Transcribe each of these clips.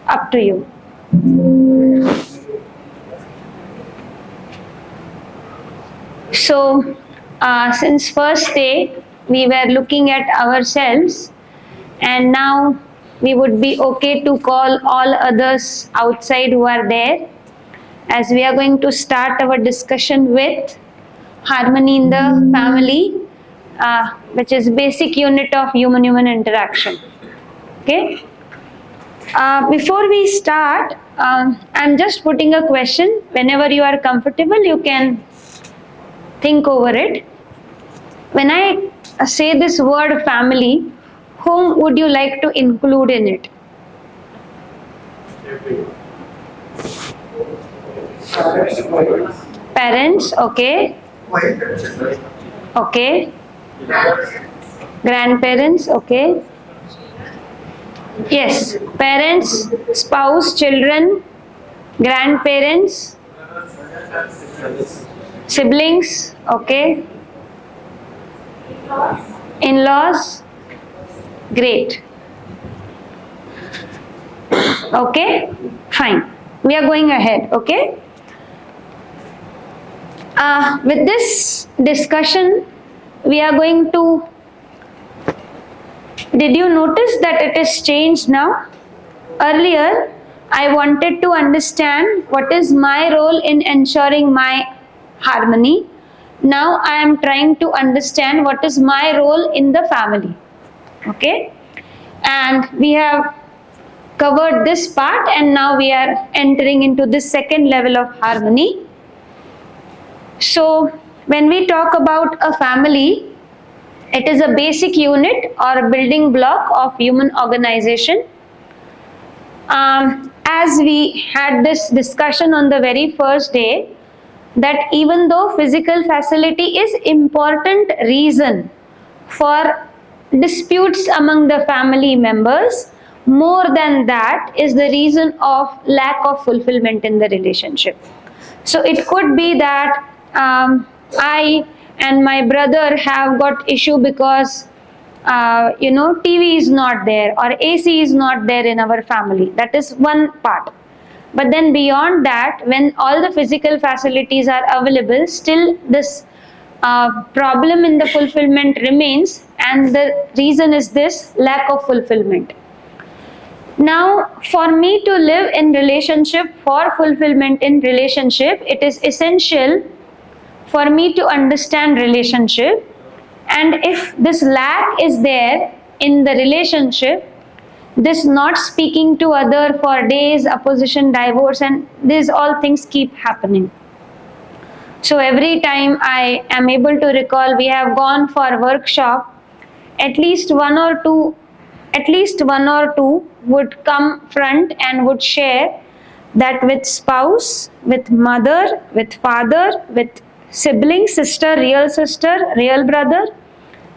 up to you. So, since first day we were looking at ourselves, and now we would be okay to call all others outside who are there, as we are going to start our discussion with harmony in the family, which is basic unit of human-human interaction. Okay. Before we start, I'm just putting a question. Whenever you are comfortable, you can think over it. When I say this word family, whom would you like to include in it? Parents, okay. Okay. Grandparents, okay. Yes, parents, spouse, children, grandparents, siblings, okay. In-laws, great. Okay, fine. We are going ahead, okay. With this discussion, we are going to. Did you notice that it is changed now? Earlier, I wanted to understand what is my role in ensuring my harmony. Now I am trying to understand what is my role in the family. Okay? And we have covered this part, and now we are entering into this second level of harmony. So, when we talk about a family, it is a basic unit or building block of human organization. As we had this discussion on the very first day, that even though physical facility is important reason for disputes among the family members, more than that is the reason of lack of fulfillment in the relationship. So it could be that I and my brother have got issue because TV is not there or AC is not there in our family. That is one part. But then beyond that, when all the physical facilities are available, still this problem in the fulfillment remains, and the reason is this lack of fulfillment. Now, for me to live in relationship, for fulfillment in relationship, it is essential for me to understand relationship. And if this lack is there in the relationship, this not speaking to other for days, opposition, divorce, and these all things keep happening. So every time I am able to recall, we have gone for workshop, at least one or two would come front and would share that with spouse, with mother, with father, with sibling, sister, real brother,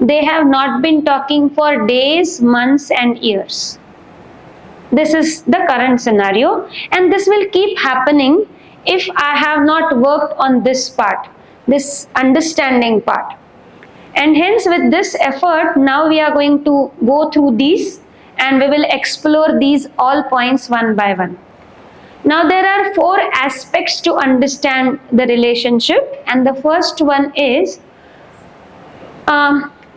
they have not been talking for days, months and years. This is the current scenario, and this will keep happening if I have not worked on this part, this understanding part. And hence with this effort, now we are going to go through these and we will explore these all points one by one. Now there are 4 aspects to understand the relationship, and the first one is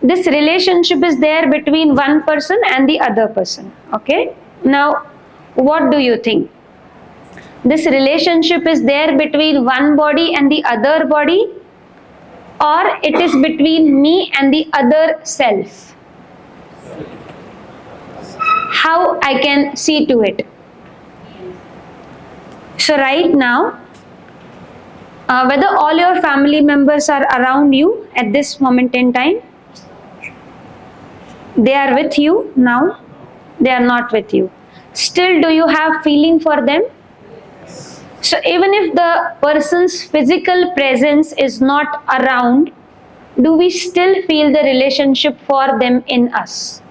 this relationship is there between one person and the other person. Okay. Now what do you think? This relationship is there between one body and the other body, or it is between me and the other self? How I can see to it? So right now, whether all your family members are around you at this moment in time, they are with you now, they are not with you. Still, do you have feeling for them? So even if the person's physical presence is not around, do we still feel the relationship for them in us?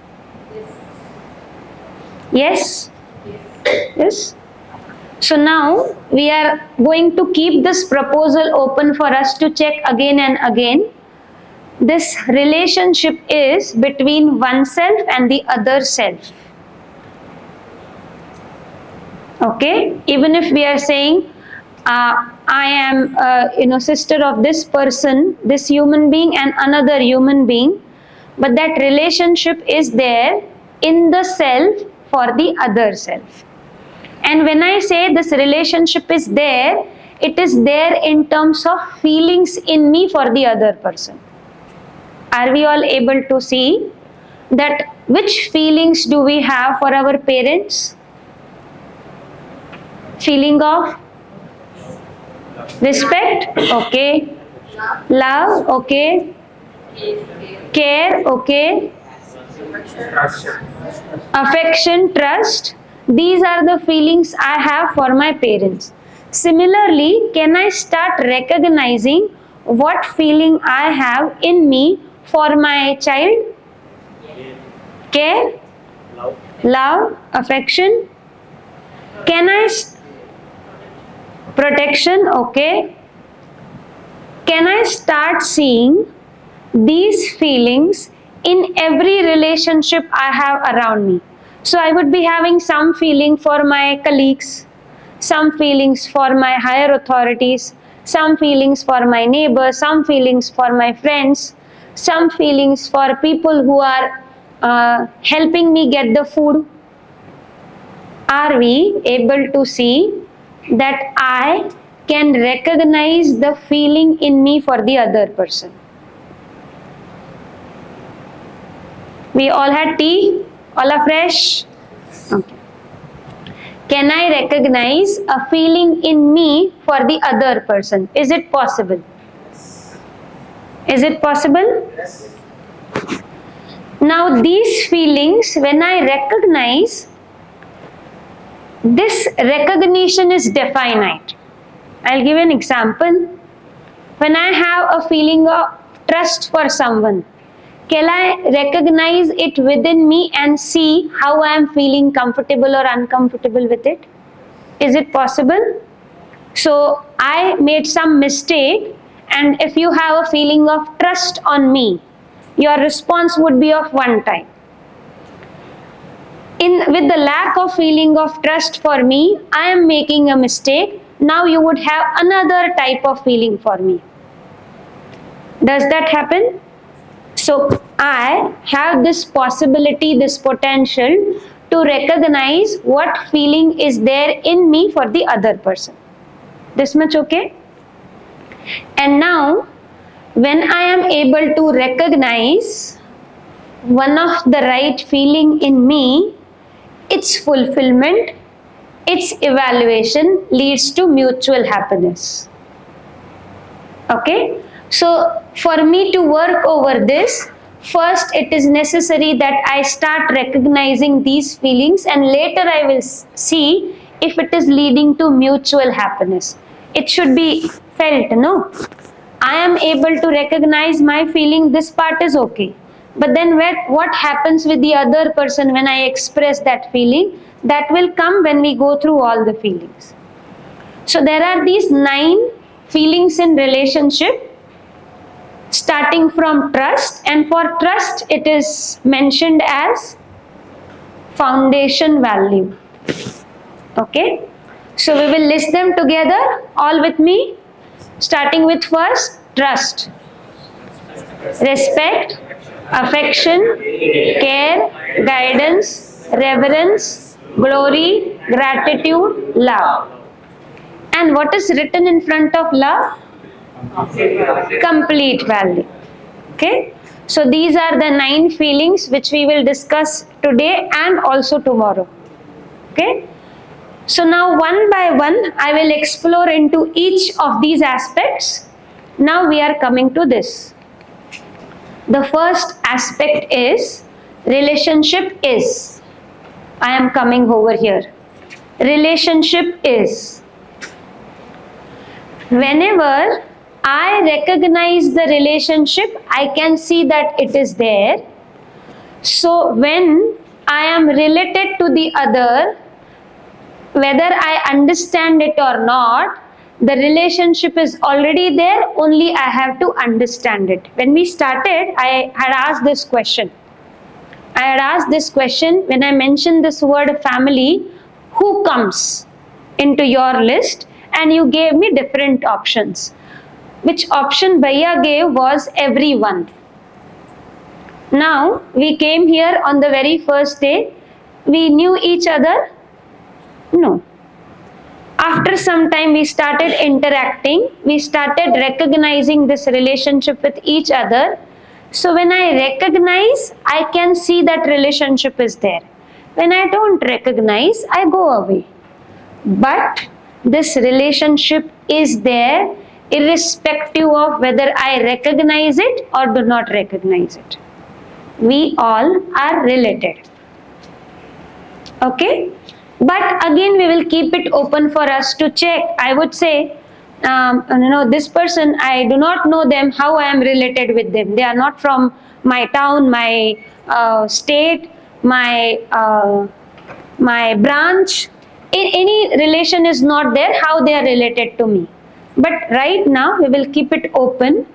Yes? Yes? So now we are going to keep this proposal open for us to check again and again. This relationship is between oneself and the other self. Okay, even if we are saying I am sister of this person, this human being and another human being, but that relationship is there in the self for the other self. And when I say this relationship is there, it is there in terms of feelings in me for the other person. Are we all able to see that which feelings do we have for our parents? Feeling of respect, okay. Love, okay. Care, okay. Affection, trust. These are the feelings I have for my parents. Similarly, can I start recognizing what feeling I have in me for my child? Care, love, affection. Can I protection, okay. Can I start seeing these feelings in every relationship I have around me? So I would be having some feeling for my colleagues, some feelings for my higher authorities, some feelings for my neighbors, some feelings for my friends, some feelings for people who are helping me get the food. Are we able to see that I can recognize the feeling in me for the other person? We all had tea? All are fresh? Okay. Can I recognize a feeling in me for the other person? Is it possible? Is it possible? Yes. Now these feelings, when I recognize, this recognition is definite. I'll give an example. When I have a feeling of trust for someone, can I recognize it within me and see how I am feeling comfortable or uncomfortable with it? Is it possible? So I made some mistake, and if you have a feeling of trust on me, your response would be of one type. With the lack of feeling of trust for me, I am making a mistake. Now you would have another type of feeling for me. Does that happen? So I have this possibility, this potential to recognize what feeling is there in me for the other person. This much okay? And now, when I am able to recognize one of the right feeling in me, its fulfillment, its evaluation leads to mutual happiness. Okay? So, for me to work over this, first it is necessary that I start recognizing these feelings, and later I will see if it is leading to mutual happiness. It should be felt, no? I am able to recognize my feeling, this part is okay. But then what happens with the other person when I express that feeling? That will come when we go through all the feelings. So there are these 9 feelings in relationship, starting from trust, and for trust it is mentioned as foundation value. Okay, so we will list them together, all with me, starting with first trust, respect, affection, care, guidance, reverence, glory, gratitude, love. And what is written in front of love? Complete value. Okay, so these are the 9 feelings which we will discuss today and also tomorrow. Okay, so now one by one I will explore into each of these aspects. Now we are coming to this. The first aspect is relationship is. I am coming over here. Relationship is. Whenever I recognize the relationship, I can see that it is there. So when I am related to the other, whether I understand it or not, the relationship is already there, only I have to understand it. When we started, I had asked this question. When I mentioned this word family, who comes into your list, and you gave me different options. Which option Bhaiya gave was everyone. Now we came here on the very first day. We knew each other? No. After some time we started interacting, we started recognizing this relationship with each other. So when I recognize, I can see that relationship is there. When I don't recognize, I go away. But this relationship is there irrespective of whether I recognize it or do not recognize it. We all are related. Okay? But again, we will keep it open for us to check. I would say, this person, I do not know them, how I am related with them. They are not from my town, my state, my branch. Any relation is not there, how they are related to me. But right now, we will keep it open.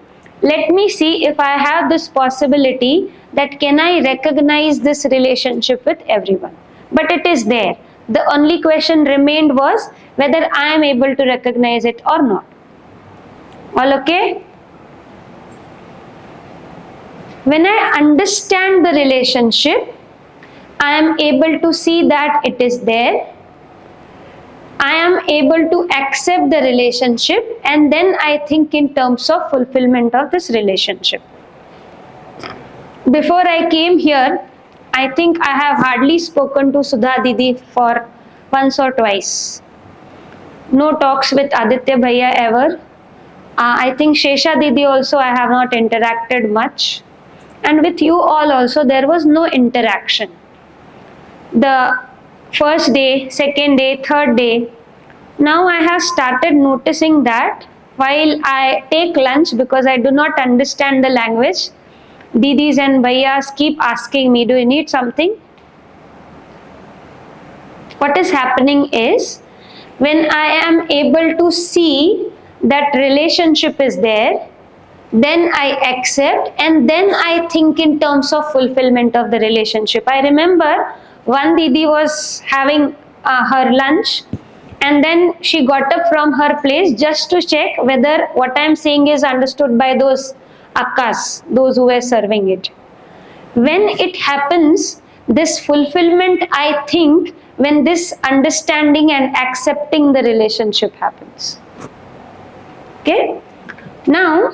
Let me see if I have this possibility that can I recognize this relationship with everyone. But it is there. The only question remained was whether I am able to recognize it or not. All okay? When I understand the relationship, I am able to see that it is there. I am able to accept the relationship, and then I think in terms of fulfillment of this relationship. Before I came here, I think I have hardly spoken to Sudha Didi for once or twice. No talks with Aditya Bhaiya ever. I think Shesha Didi also I have not interacted much. And with you all also there was no interaction. The first day, second day, third day, now I have started noticing that while I take lunch because I do not understand the language, Didis and Bhaiyas keep asking me, do you need something? What is happening is, when I am able to see that relationship is there, then I accept and then I think in terms of fulfillment of the relationship. I remember one Didi was having her lunch, and then she got up from her place just to check whether what I am saying is understood by those akkas, those who were serving it. When it happens, this fulfillment, I think, when this understanding and accepting the relationship happens. Okay? Now,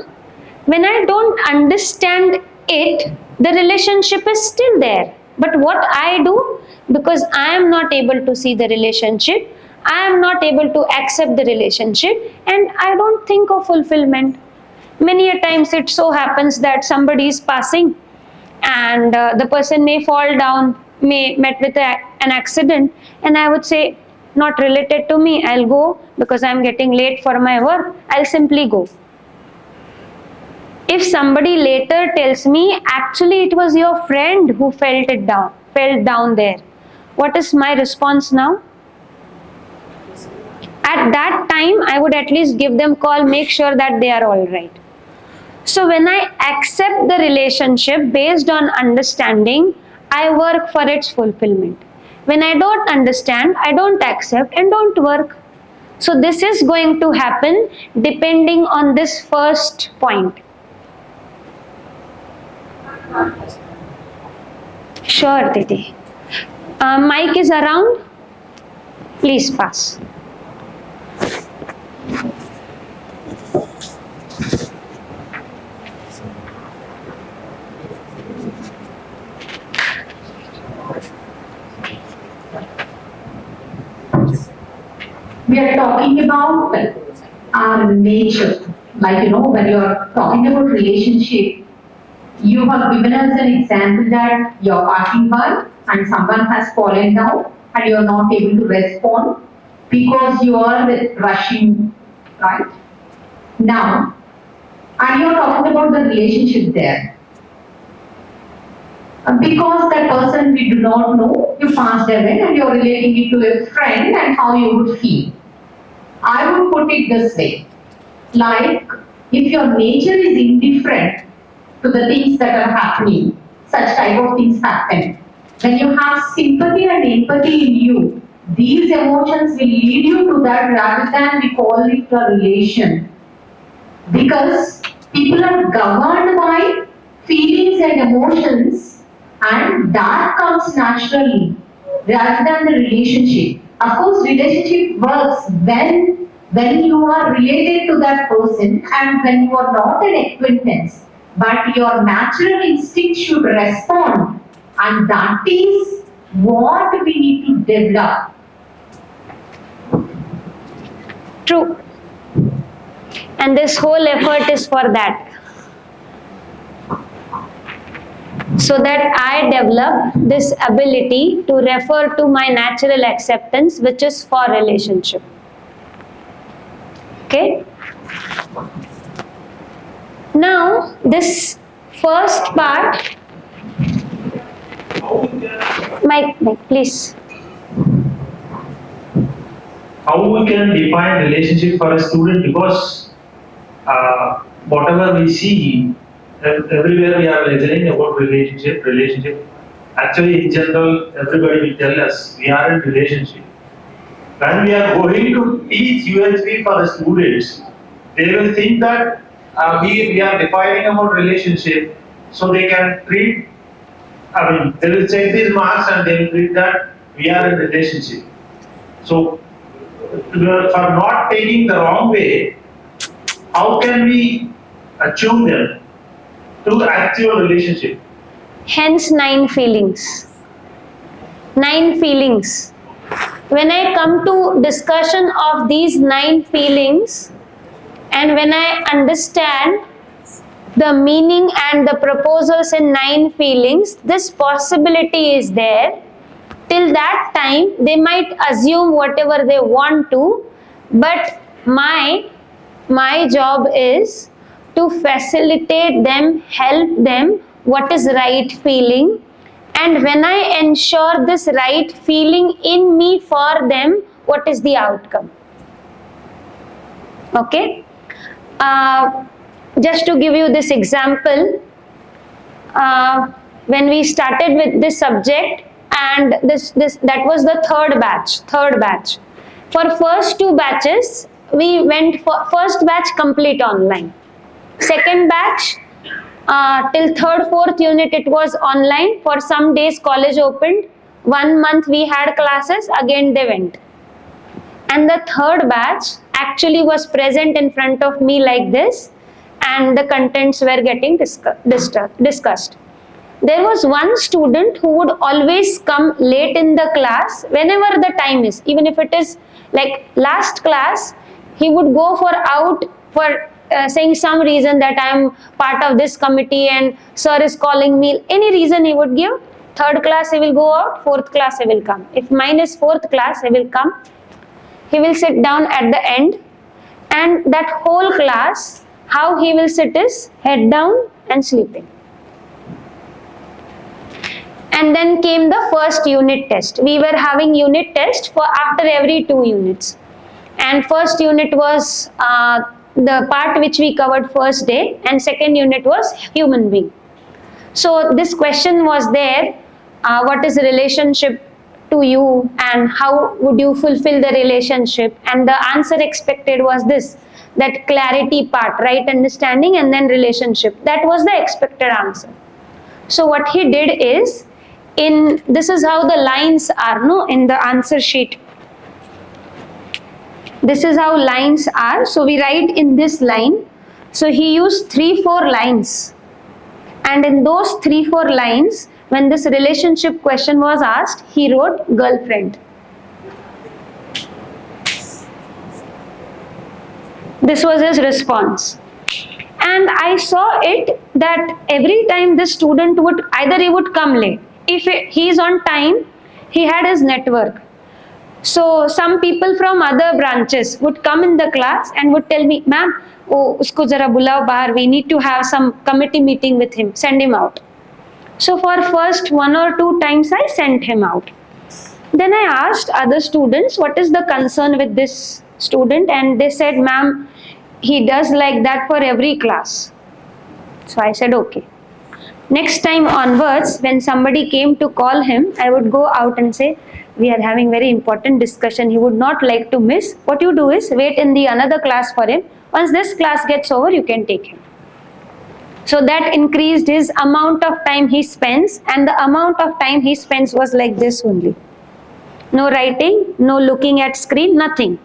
when I don't understand it, the relationship is still there. But what I do, because I am not able to see the relationship, I am not able to accept the relationship, and I don't think of fulfillment. Many a times it so happens that somebody is passing and the person may fall down, may met with an accident, and I would say, not related to me, I'll go because I'm getting late for my work, I'll simply go. If somebody later tells me, actually it was your friend who fell down there, what is my response now? At that time, I would at least give them call, make sure that they are all right. So when I accept the relationship based on understanding, I work for its fulfillment. When I don't understand, I don't accept and don't work. So this is going to happen depending on this first point. Sure, Didi. Mic is around. Please pass. We are talking about our nature. Like, when you are talking about relationship, you have given us an example that you are passing by and someone has fallen down and you are not able to respond because you are rushing, right? Now, and you are talking about the relationship there. Because that person we do not know, you passed away and you are relating it to a friend and how you would feel. I would put it this way, like if your nature is indifferent to the things that are happening, such type of things happen. When you have sympathy and empathy in you, these emotions will lead you to that rather than we call it a relation. Because people are governed by feelings and emotions, and that comes naturally rather than the relationship. Of course, relationship works when you are related to that person and when you are not an acquaintance, but your natural instinct should respond, and that is what we need to develop. True. And this whole effort is for that. So that I develop this ability to refer to my natural acceptance, which is for relationship. Okay? Now, this first part, Mike, please. How we can define relationship for a student, because whatever we see, everywhere we are listening about relationship. Actually, in general, everybody will tell us we are in relationship. When we are going to teach UHV for the students, they will think that we are defining about relationship, so they can treat, they will check these marks and they will treat that we are in relationship. So, for not taking the wrong way, how can we attune them to actual relationship? Hence 9 feelings. 9 feelings. When I come to discussion of these 9 feelings, and when I understand the meaning and the proposals in 9 feelings, this possibility is there. Till that time, they might assume whatever they want to, but my job is to facilitate them, help them, what is right feeling, and when I ensure this right feeling in me for them, what is the outcome? Okay? Just to give you this example, when we started with this subject, and that was the third batch. For first 2 batches, we went for first batch complete online. Second batch, till third, fourth unit, it was online. For some days, college opened. 1 month we had classes, again they went. And the third batch actually was present in front of me like this, and the contents were getting discussed. There was one student who would always come late in the class whenever the time is, even if it is like last class, he would go for saying some reason that I am part of this committee and sir is calling me, any reason he would give. Third class he will go out, fourth class he will come. If mine is fourth class, he will come. He will sit down at the end, and that whole class, how he will sit is head down and sleeping. And then came the first unit test. We were having unit test for after every 2 units. And first unit was the part which we covered first day, and second unit was human being. So this question was there, what is relationship to you and how would you fulfill the relationship? And the answer expected was this, that clarity part, right understanding, and then relationship. That was the expected answer. So what he did is, this is how the lines are, no, in the answer sheet. This is how lines are. So we write in this line. So he used 3-4 lines. And in those 3-4 lines, when this relationship question was asked, he wrote girlfriend. This was his response. And I saw it that every time this student would, either he would come late. If he is on time, he had his network. So some people from other branches would come in the class and would tell me, ma'am, oh, usko zara bulao bahar, we need to have some committee meeting with him, send him out. So for first 1 or 2 times I sent him out. Then I asked other students, what is the concern with this student? And they said, ma'am, he does like that for every class. So I said, okay. Next time onwards, when somebody came to call him, I would go out and say, we are having very important discussion, he would not like to miss. What you do is wait in the another class for him. Once this class gets over, you can take him. So that increased his amount of time he spends, and the amount of time he spends was like this only. No writing, no looking at screen, nothing.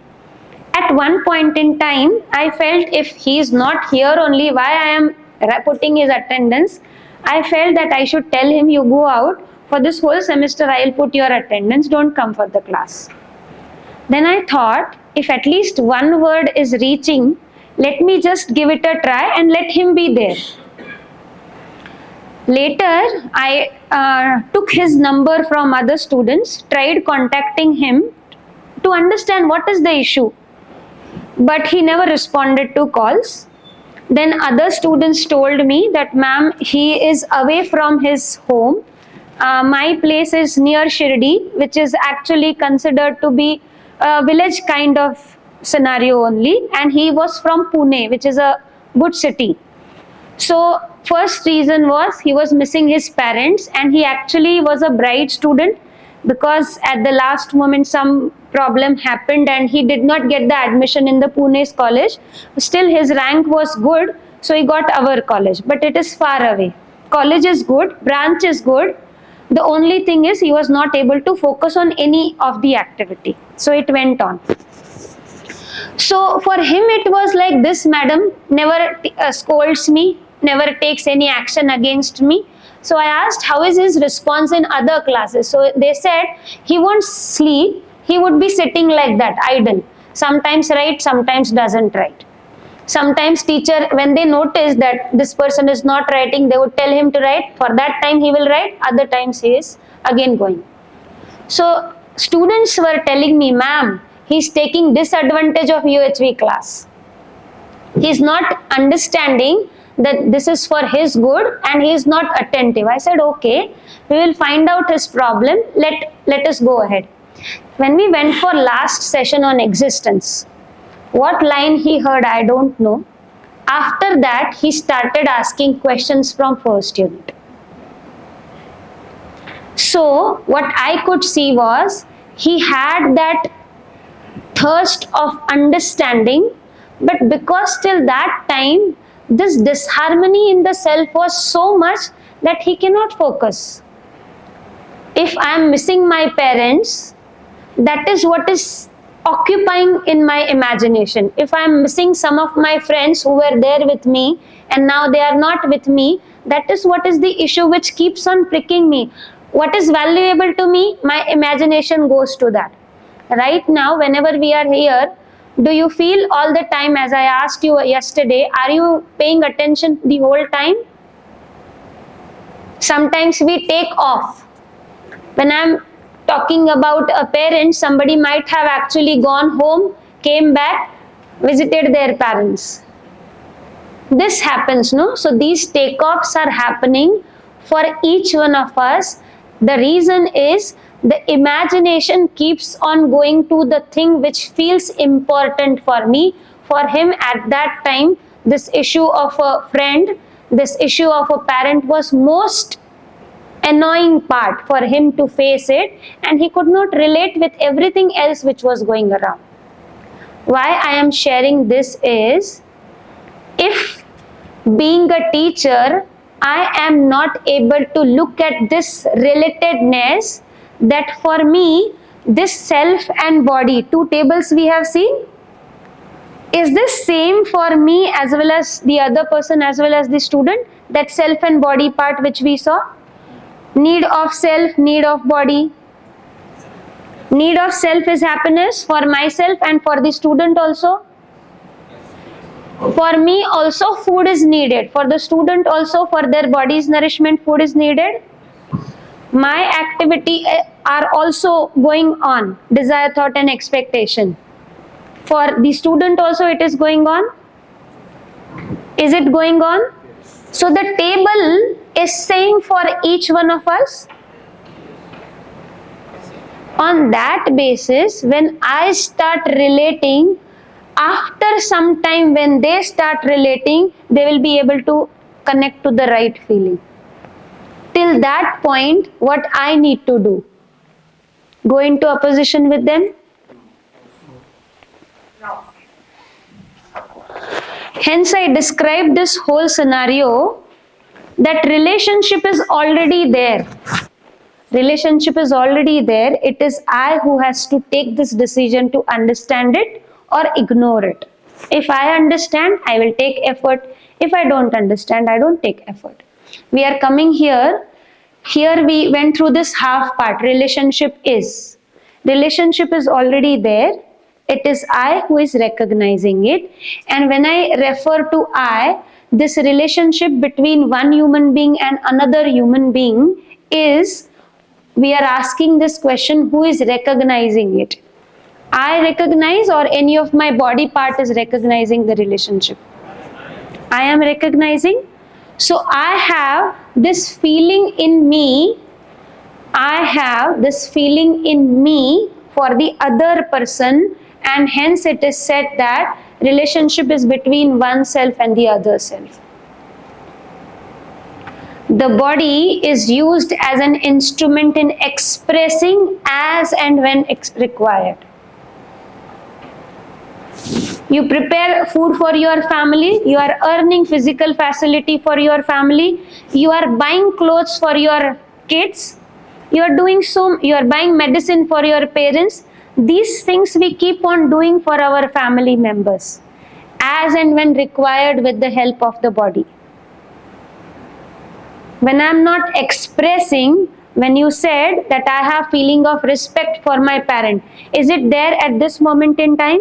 At one point in time, I felt if he is not here only, why I am putting his attendance? I felt that I should tell him, you go out, for this whole semester I will put your attendance, don't come for the class. Then I thought, if at least one word is reaching, let me just give it a try and let him be there. Later, I took his number from other students, tried contacting him to understand what is the issue. But he never responded to calls. Then other students told me that, ma'am, he is away from his home. My place is near Shirdi, which is actually considered to be a village kind of scenario only. And he was from Pune, which is a good city. So first reason was he was missing his parents, and he actually was a bright student, because at the last moment some problem happened and he did not get the admission in the Pune's college. Still his rank was good, so he got our college, but it is far away. College is good, branch is good. The only thing is he was not able to focus on any of the activity. So it went on. So for him it was like, this madam never scolds me, never takes any action against me. So I asked, how is his response in other classes? So they said, he won't sleep, he would be sitting like that, idle. Sometimes write, sometimes doesn't write. Sometimes teacher, when they notice that this person is not writing, they would tell him to write. For that time he will write, other times he is again going. So students were telling me, ma'am, he is taking disadvantage of UHV class. He is not understanding that this is for his good and he is not attentive. I said, okay, we will find out his problem. Let us go ahead. When we went for last session on existence, what line he heard, I don't know. After that, he started asking questions from first unit. So what I could see was, he had that thirst of understanding, but because till that time this disharmony in the self was so much that he cannot focus. If I am missing my parents, that is what is occupying in my imagination. If I am missing some of my friends who were there with me and now they are not with me, that is what is the issue which keeps on pricking me. What is valuable to me, my imagination goes to that. Right now, whenever we are here, do you feel all the time, as I asked you yesterday, are you paying attention the whole time? Sometimes we take off. When I'm talking about a parent, somebody might have actually gone home, came back, visited their parents. This happens, no? So these takeoffs are happening for each one of us. The reason is, the imagination keeps on going to the thing which feels important for me. For him at that time, this issue of a friend, this issue of a parent was most annoying part for him to face it, and he could not relate with everything else which was going around. Why I am sharing this is, if being a teacher, I am not able to look at this relatedness, that for me, this self and body, two tables we have seen, is this same for me as well as the other person as well as the student? That self and body part which we saw, need of self, need of body. Need of self is happiness for myself and for the student also. For me also food is needed, for the student also, for their body's nourishment food is needed. My activity are also going on, desire, thought and expectation. For the student also it is going on. Is it going on? So the table is same for each one of us. On that basis, when I start relating, after some time when they start relating, they will be able to connect to the right feeling. Till that point, what I need to do? go into opposition with them? Hence, I described this whole scenario that relationship is already there. Relationship is already there. It is I who has to take this decision to understand it or ignore it. If I understand, I will take effort. If I don't understand, I don't take effort. We are coming here. Here we went through this half part. Relationship is. Relationship is already there. It is I who is recognizing it. And when I refer to I, this relationship between one human being and another human being is, we are asking this question, who is recognizing it? I recognize, or any of my body part is recognizing the relationship? I am recognizing. So I have this feeling in me. I have this feeling in me for the other person, and hence it is said that relationship is between oneself and the other self. The body is used as an instrument in expressing as and when required. You prepare food for your family, you are earning physical facility for your family, you are buying clothes for your kids, you are buying medicine for your parents. These things we keep on doing for our family members as and when required with the help of the body. When I am not expressing, when you said that I have feeling of respect for my parent, is it there at this moment in time?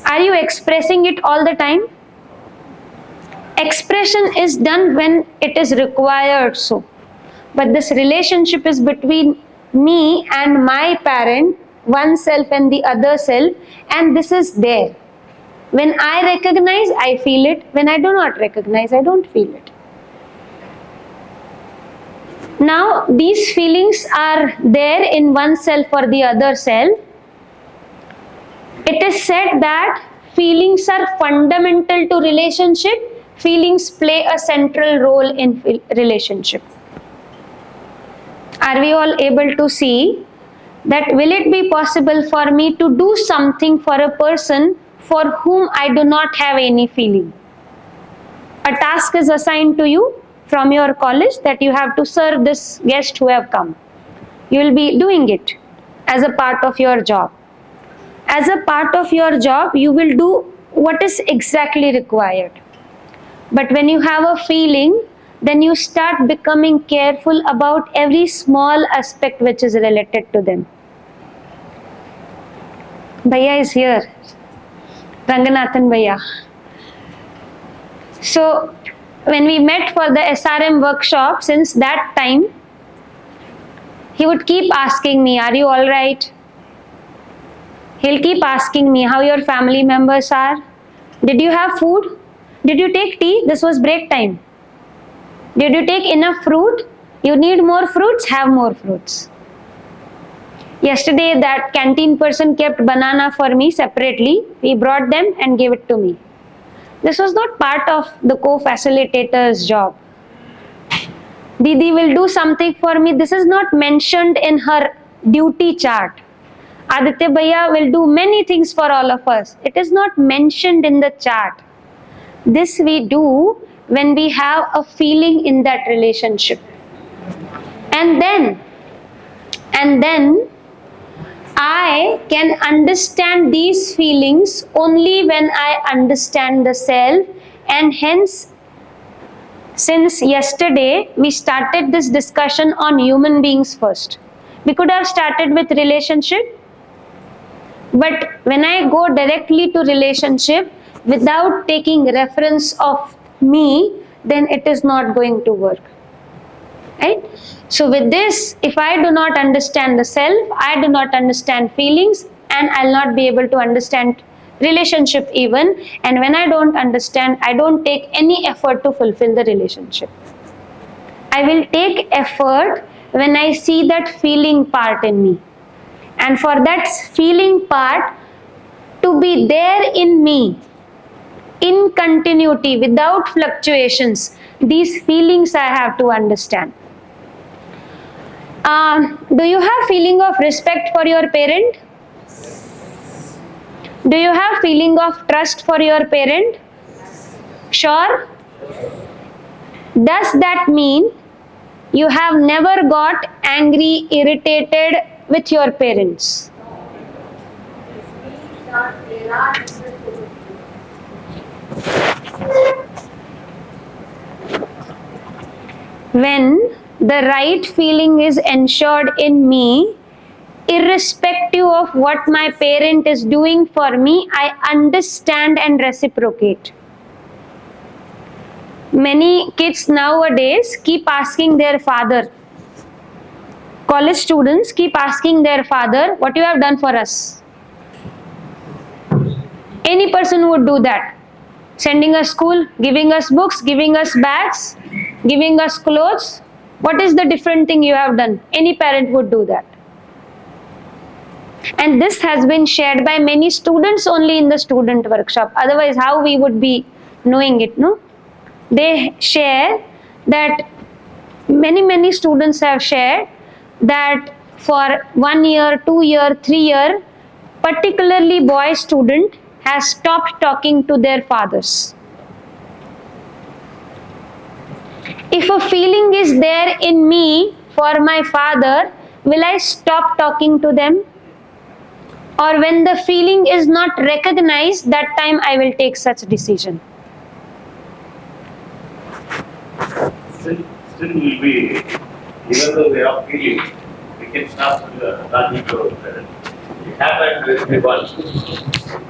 Are you expressing it all the time? Expression is done when it is required so. But this relationship is between me and my parent, one self and the other self, and this is there. When I recognize, I feel it. When I do not recognize, I don't feel it. Now, these feelings are there in one self or the other self. It is said that feelings are fundamental to relationship. Feelings play a central role in relationship. Are we all able to see that will it be possible for me to do something for a person for whom I do not have any feeling? A task is assigned to you from your college that you have to serve this guest who have come. You will be doing it as a part of your job. As a part of your job, you will do what is exactly required. But when you have a feeling, then you start becoming careful about every small aspect which is related to them. Bhaiya is here. Ranganathan Bhaiya. So, when we met for the SRM workshop, since that time, he would keep asking me, are you all right? He'll keep asking me how your family members are. Did you have food? Did you take tea? This was break time. Did you take enough fruit? You need more fruits? Have more fruits. Yesterday, that canteen person kept banana for me separately. He brought them and gave it to me. This was not part of the co-facilitator's job. Didi will do something for me. This is not mentioned in her duty chart. Aditya Bhaiya will do many things for all of us. It is not mentioned in the chart. This we do when we have a feeling in that relationship. And then I can understand these feelings only when I understand the self, and hence, since yesterday we started this discussion on human beings first. We could have started with relationship, but when I go directly to relationship without taking reference of me, then it is not going to work. Right? So with this, if I do not understand the self, I do not understand feelings, and I'll not be able to understand relationship even. And when I don't understand, I don't take any effort to fulfill the relationship. I will take effort when I see that feeling part in me. And for that feeling part to be there in me, in continuity, without fluctuations, these feelings I have to understand. Do you have feeling of respect for your parent? Do you have feeling of trust for your parent? Sure. Does that mean you have never got angry, irritated with your parents? When the right feeling is ensured in me, irrespective of what my parent is doing for me, I understand and reciprocate. Many kids nowadays keep asking their father, college students keep asking their father, what you have done for us? Any person would do that. Sending us school, giving us books, giving us bags, giving us clothes. What is the different thing you have done? Any parent would do that. And this has been shared by many students only in the student workshop. Otherwise, how we would be knowing it, no? They share that many students have shared that for 1 year, 2 year, 3 year, particularly boy student has stopped talking to their fathers. If a feeling is there in me for my father, will I stop talking to them? Or when the feeling is not recognized, that time I will take such decision. Still will be, even though we are feeling, we can stop talking to our parents. It happened with me once.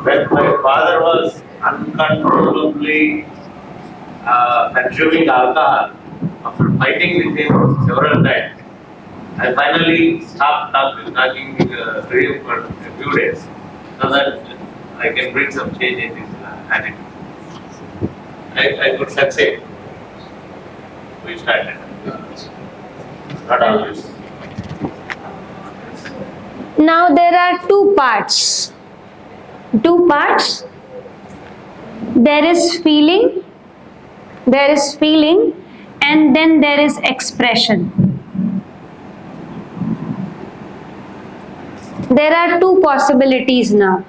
When my father was uncontrollably consuming alcohol, after fighting with him several times, I finally stopped talking to him for a few days so that I can bring some change in his attitude. I could succeed. We started. Not always. Now there are two parts. Two parts. There is feeling, and then there is expression. There are two possibilities now.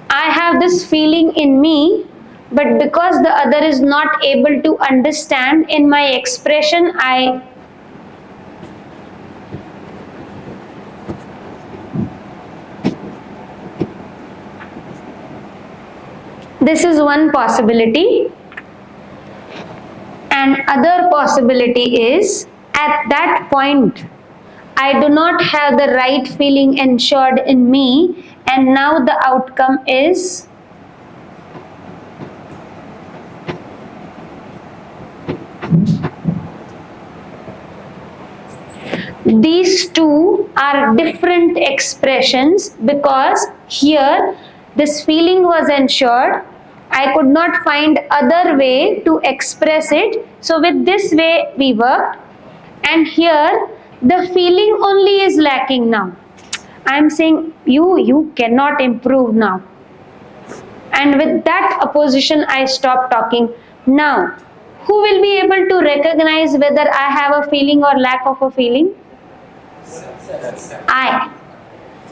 I have this feeling in me, but because the other is not able to understand, in my expression this is one possibility. And other possibility is, at that point I do not have the right feeling ensured in me, and now the outcome is these two are different expressions, because here this feeling was ensured. I could not find other way to express it. So with this way we worked, and here the feeling only is lacking now. I am saying you cannot improve now. And with that opposition I stopped talking. Now, who will be able to recognize whether I have a feeling or lack of a feeling?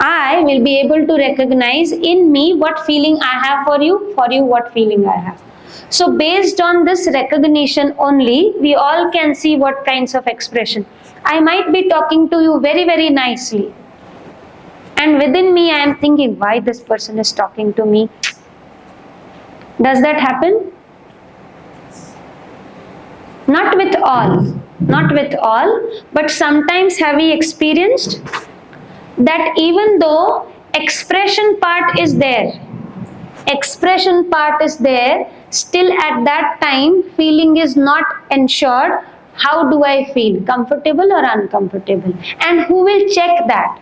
I will be able to recognize in me what feeling I have for you what feeling I have. So based on this recognition only, we all can see what kinds of expression. I might be talking to you very nicely, and within me I am thinking, why this person is talking to me? Does that happen? Not with all, but sometimes have we experienced that even though expression part is there, still at that time feeling is not ensured. How do I feel? Comfortable or uncomfortable? And who will check that?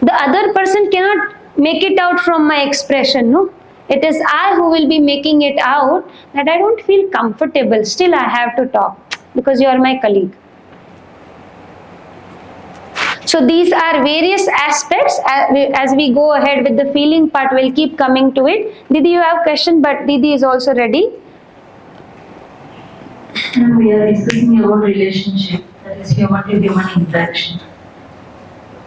The other person cannot make it out from my expression, no? It is I who will be making it out that I don't feel comfortable. Still I have to talk because you are my colleague. So these are various aspects. As we go ahead with the feeling part, we'll keep coming to it. Didi, you have a question, but Didi is also ready. We are discussing about relationship. that is human to human interaction.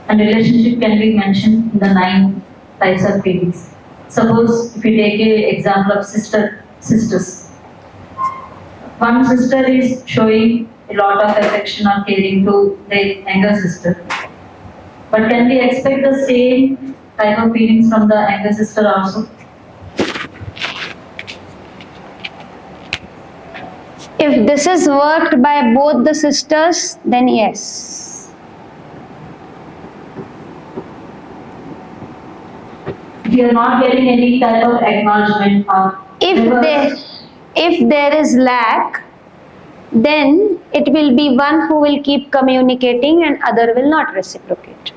And relationship can be mentioned in the 9 types of feelings. Suppose if we take an example of sisters. One sister is showing a lot of affection or caring to their younger sister. But can we expect the same type of feelings from the younger sister also? If this is worked by both the sisters, then yes. If you are not getting any type of acknowledgement or If there is lack, then it will be one who will keep communicating and other will not reciprocate.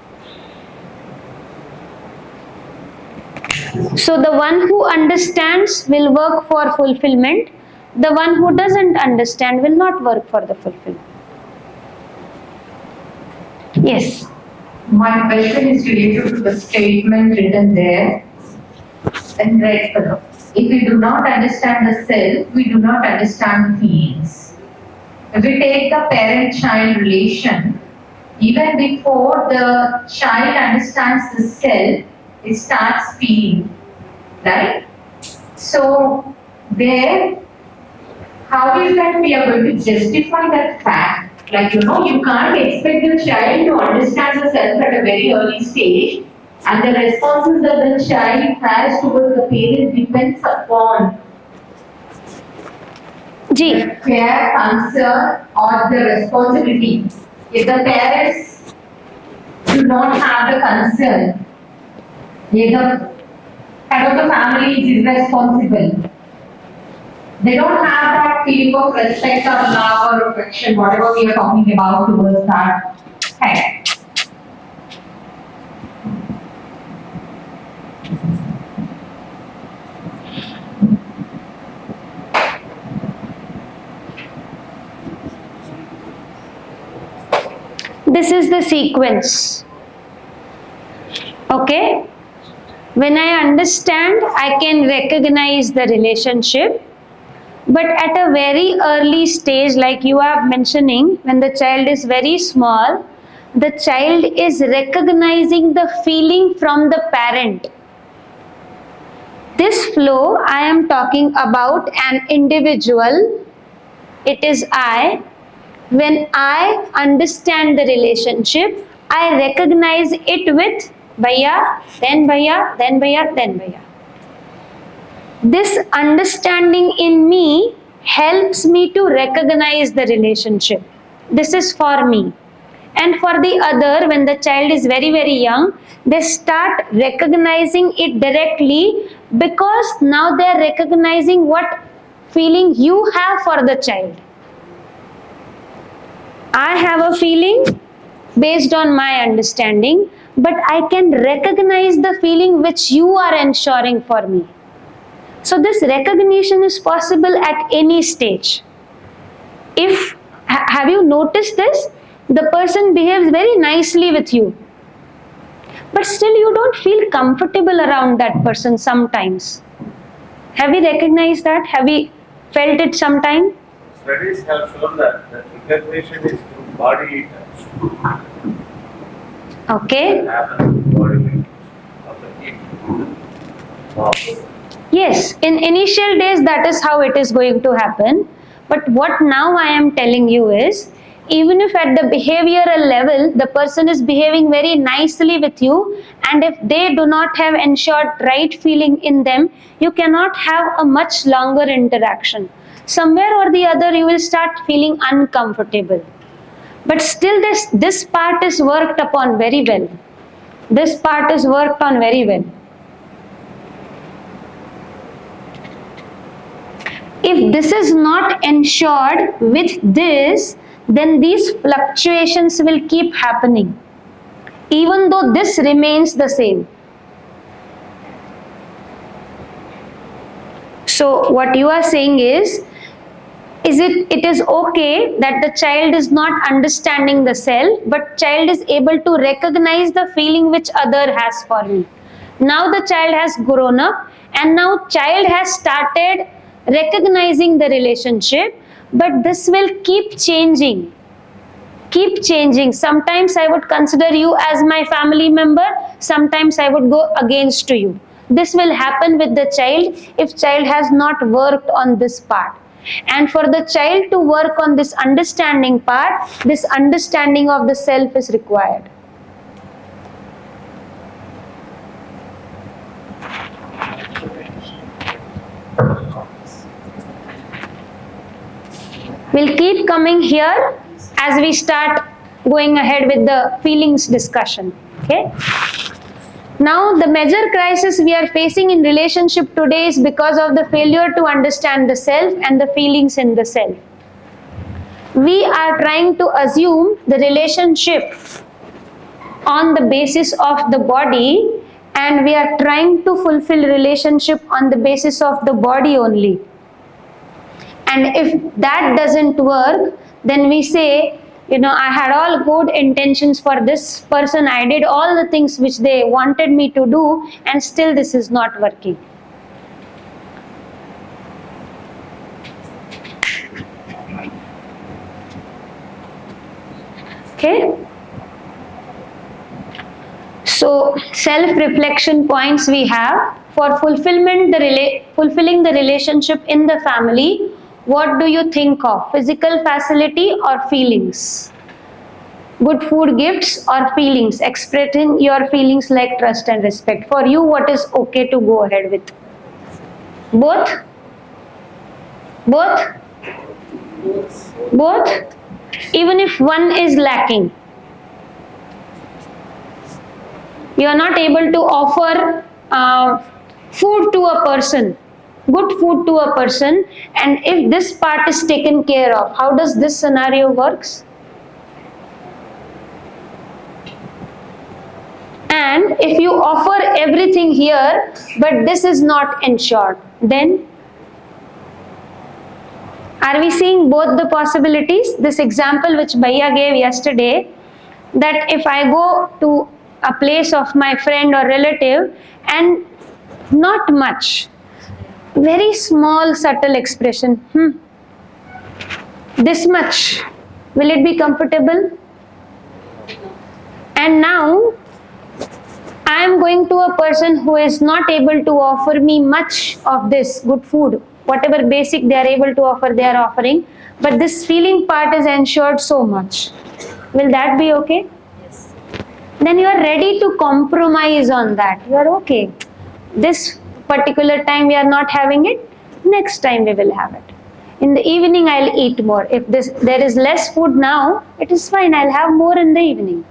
So the one who understands will work for fulfillment. The one who doesn't understand will not work for the fulfillment. Yes. My question is related to the statement written there in red color. If we do not understand the self, we do not understand feelings. If we take the parent-child relation, even before the child understands the self, it starts feeling, right? So there, how is that we are going to justify that fact? Like, you can't expect the child to understand the self at a very early stage, and the responses that the child has towards the parent depends upon the care, concern, or the responsibility. If the parents do not have the concern, if the head of the family is irresponsible, they don't have that feeling of respect or love or affection, whatever we are talking about towards that head. This is the sequence. Okay? When I understand, I can recognize the relationship. But at a very early stage, like you are mentioning, when the child is very small, the child is recognizing the feeling from the parent. This flow, I am talking about an individual. It is I. When I understand the relationship, I recognize it with Bhaiya, then Bhaiya, then Bhaiya, then Bhaiya. This understanding in me helps me to recognize the relationship. This is for me. And for the other, when the child is very, very young, they start recognizing it directly because now they are recognizing what feeling you have for the child. I have a feeling based on my understanding, but I can recognize the feeling which you are ensuring for me. So this recognition is possible at any stage. Have you noticed this? The person behaves very nicely with you, but still you don't feel comfortable around that person sometimes. Have you recognized that? Have you felt it sometime? Studies have shown that recognition is through body touch. Okay. It happens in body of the people. Wow. Yes, in initial days that is how it is going to happen. But what now I am telling you is, even if at the behavioral level the person is behaving very nicely with you, and if they do not have ensured right feeling in them, you cannot have a much longer interaction. Somewhere or the other you will start feeling uncomfortable. But still this part is worked upon very well. This part is worked on very well. If this is not ensured with this, then these fluctuations will keep happening, even though this remains the same. So what you are saying is it is okay that the child is not understanding the self, but child is able to recognize the feeling which other has for me. Now the child has grown up, and now child has started recognizing the relationship, but this will keep changing keep changing. Sometimes I would consider you as my family member, sometimes I would go against to you. This will happen with the child if child has not worked on this part. And for the child to work on this understanding part, this understanding of the self is required. We'll keep coming here as we start going ahead with the feelings discussion. Okay. Now, the major crisis we are facing in relationship today is because of the failure to understand the self and the feelings in the self. We are trying to assume the relationship on the basis of the body, and we are trying to fulfill relationship on the basis of the body only. And if that doesn't work, then we say, I had all good intentions for this person, I did all the things which they wanted me to do, and still this is not working. Okay? So, self-reflection points we have for fulfilling the relationship in the family. What do you think of? Physical facility or feelings? Good food, gifts or feelings? Expressing your feelings like trust and respect. For you, what is okay to go ahead with? Both? Both? Both? Even if one is lacking. You are not able to offer food to a person, good food to a person, and if this part is taken care of, how does this scenario works? And if you offer everything here, but this is not ensured, then are we seeing both the possibilities? This example which Bhaiya gave yesterday, that if I go to a place of my friend or relative and not much, very small subtle expression, this much, will it be comfortable? And now I am going to a person who is not able to offer me much of this good food, whatever basic they are able to offer, they are offering, but this feeling part is ensured so much. Will that be okay? Yes. Then you are ready to compromise on that. You are okay. This particular time we are not having it, next time we will have it. In the evening I'll eat more. If there is less food now, it is fine, I'll have more in the evening.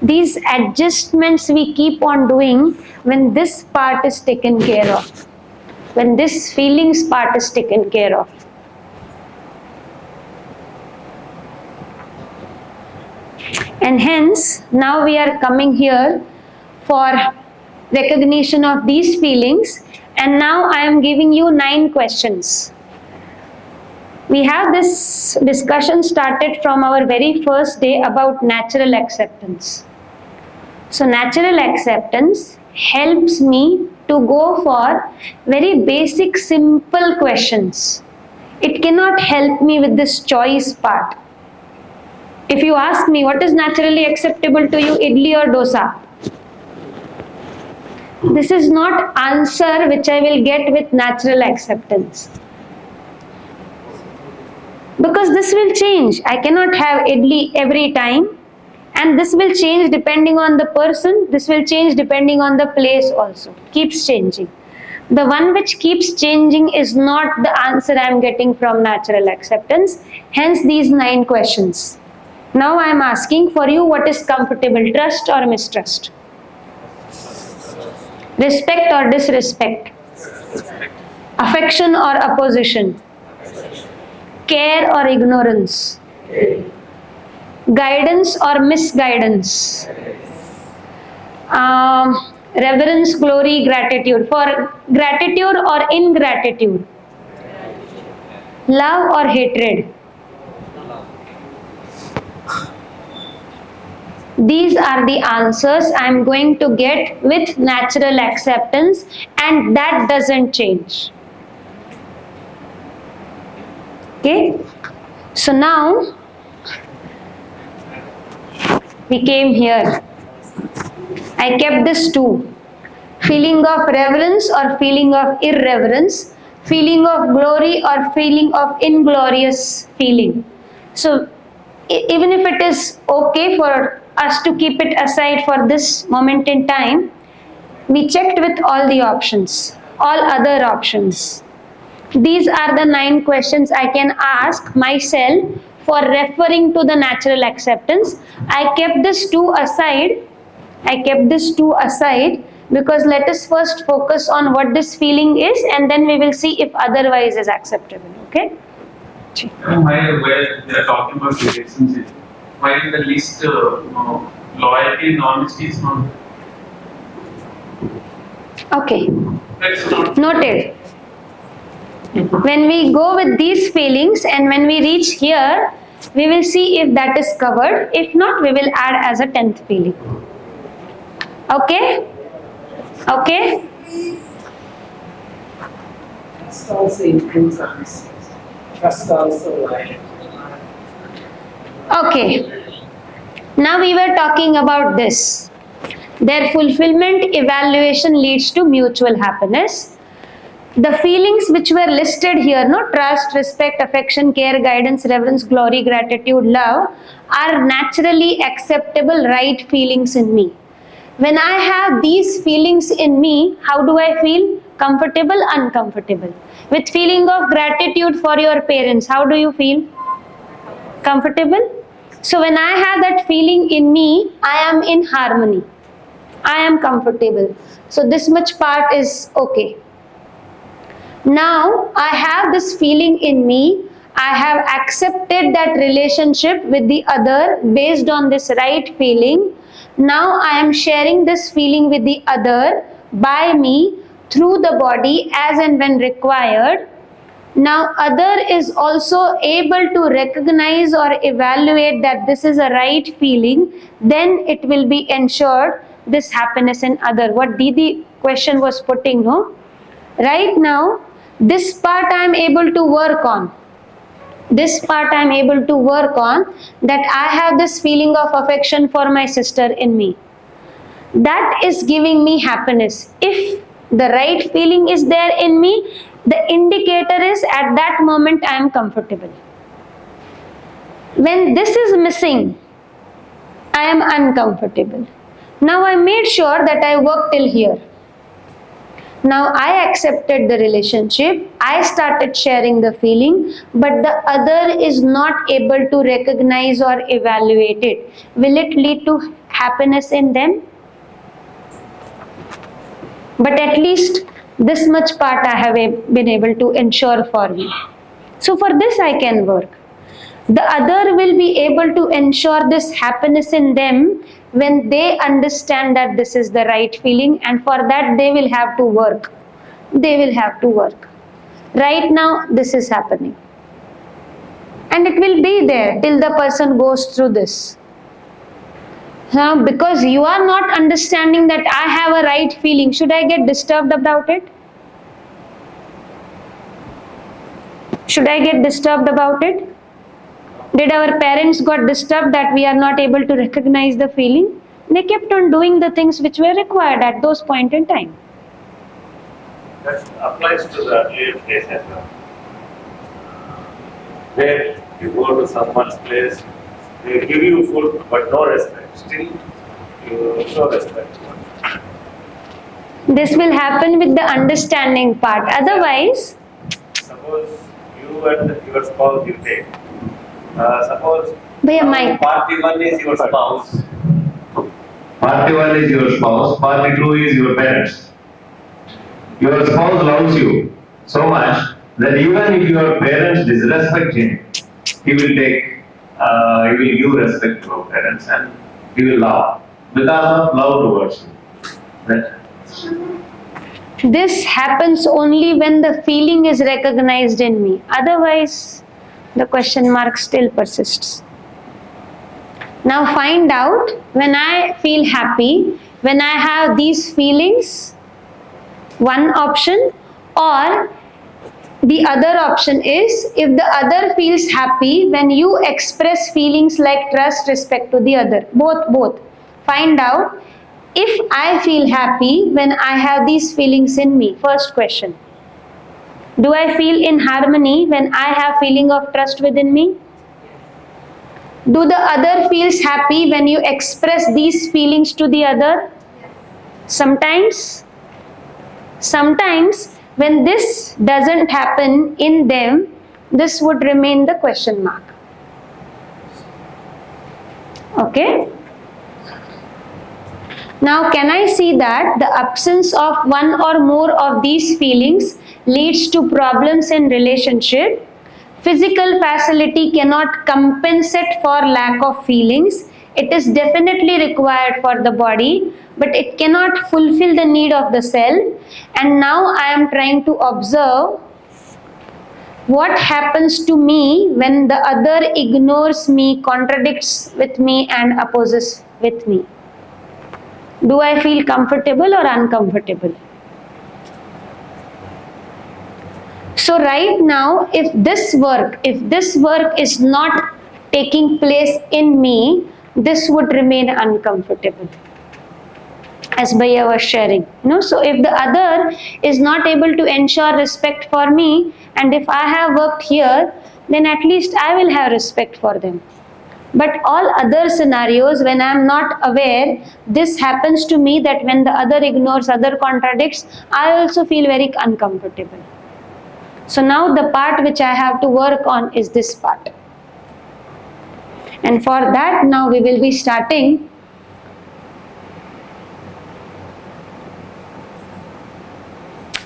These adjustments we keep on doing when this part is taken care of, when this feelings part is taken care of. And hence, now we are coming here for recognition of these feelings, and now I am giving you 9 questions. We have this discussion started from our very first day about natural acceptance. So natural acceptance helps me to go for very basic simple questions. It cannot help me with this choice part. If you ask me what is naturally acceptable to you, idli or dosa, this is not answer which I will get with natural acceptance. Because this will change. I cannot have idli every time, and this will change depending on the person, this will change depending on the place also. Keeps changing. The one which keeps changing is not the answer I am getting from natural acceptance. Hence these 9 questions. Now I am asking for you, what is comfortable, trust or mistrust? Respect or disrespect? Affection or opposition? Care or ignorance? Guidance or misguidance? Reverence, glory, gratitude. For gratitude or ingratitude? Love or hatred? These are the answers I am going to get with natural acceptance, and that doesn't change. Okay? So now, We came here. I kept this 2. Feeling of reverence or feeling of irreverence, feeling of glory or feeling of inglorious feeling. So even if it is okay for us to keep it aside for this moment in time, we checked with all the options, all other options. These are the 9 questions I can ask myself for referring to the natural acceptance. I kept this 2 aside. I kept this 2 aside because let us first focus on what this feeling is and then we will see if otherwise is acceptable. Okay? While they are talking about relationship, while the list loyalty and honesty is not. Okay. That's not. Noted. When we go with these feelings and when we reach here, we will see if that is covered. If not, we will add as a 10th feeling. Okay? Okay? Trust also improves honesty. Trust also loyalty. Okay. Now we were talking about this. Their fulfillment evaluation leads to mutual happiness. The feelings which were listed here, no, trust, respect, affection, care, guidance, reverence, glory, gratitude, love, are naturally acceptable right feelings in me. When I have these feelings in me, how do I feel? Comfortable, uncomfortable. With feeling of gratitude for your parents, how do you feel? Comfortable? So when I have that feeling in me, I am in harmony. I am comfortable. So this much part is okay. Now I have this feeling in me. I have accepted that relationship with the other based on this right feeling. Now I am sharing this feeling with the other by me through the body as and when required. Now other is also able to recognize or evaluate that this is a right feeling, then it will be ensured this happiness in other. What Didi question was putting, no? Right now, this part I am able to work on. This part I am able to work on, that I have this feeling of affection for my sister in me. That is giving me happiness. If the right feeling is there in me, the indicator is at that moment I am comfortable. When this is missing, I am uncomfortable. Now I made sure that I work till here. Now I accepted the relationship, I started sharing the feeling, but the other is not able to recognize or evaluate it. Will it lead to happiness in them? But at least this much part I have been able to ensure for me. So for this I can work. The other will be able to ensure this happiness in them when they understand that this is the right feeling, and for that they will have to work. They will have to work. Right now this is happening. And it will be there till the person goes through this. Now, because you are not understanding that I have a right feeling, should I get disturbed about it? Should I get disturbed about it? Did our parents got disturbed that we are not able to recognize the feeling? They kept on doing the things which were required at those point in time. That applies to the earlier place as well. Where you go to someone's place, they give you food but no respect. Still, you show respect. This will happen with the understanding part. Otherwise, Suppose you and your spouse you take. Suppose Bhaiya, mic. party one is your spouse. Party 1 is your spouse, party 2 is your parents. Your spouse loves you so much that even if your parents disrespect him, he will give respect to your parents and he will love because of love towards you. this happens only when the feeling is recognized in me. Otherwise, the question mark still persists. Now find out when I feel happy, when I have these feelings, one option, or the other option is if the other feels happy when you express feelings like trust, respect to the other. Both. Find out if I feel happy when I have these feelings in me. First question. Do I feel in harmony when I have feeling of trust within me? Do the other feels happy when you express these feelings to the other? Sometimes when this doesn't happen in them, this would remain the question mark. Okay? Now, can I see that the absence of one or more of these feelings leads to problems in relationship? Physical facility cannot compensate for lack of feelings. It is definitely required for the body, but it cannot fulfill the need of the cell. And now I am trying to observe what happens to me when the other ignores me, contradicts with me, and opposes with me. Do I feel comfortable or uncomfortable? So right now, if this work is not taking place in me, this would remain uncomfortable. As Bhaiya was sharing, so if the other is not able to ensure respect for me, and if I have worked here, then at least I will have respect for them. But all other scenarios, when I am not aware, this happens to me, that when the other ignores, other contradicts, I also feel very uncomfortable. So now the part which I have to work on is this part. And for that, now we will be starting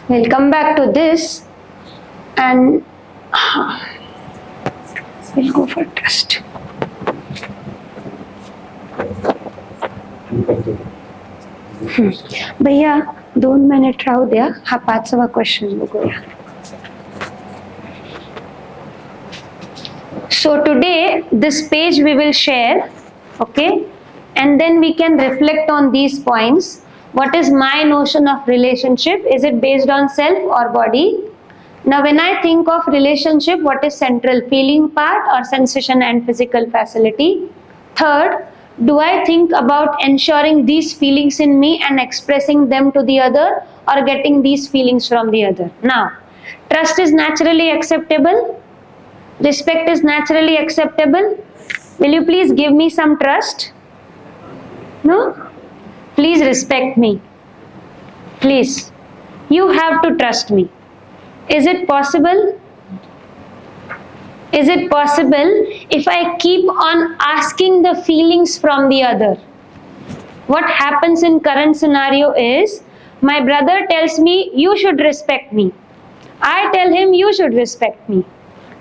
we'll come back to this and we'll go for trust. भैया 2 minute राहू द्या, हा 5वा question बघूया. So today this page we will share, okay, and then we can reflect on these points. What is my notion of relationship? Is it based on self or body? Now when I think of relationship, what is central, feeling part or sensation and physical facility? Third, do I think about ensuring these feelings in me and expressing them to the other, or getting these feelings from the other? Now, trust is naturally acceptable. Respect is naturally acceptable. Will you please give me some trust? No? Please respect me. Please. You have to trust me. Is it possible? Is it possible if I keep on asking the feelings from the other? What happens in current scenario is, my brother tells me, you should respect me. I tell him, you should respect me.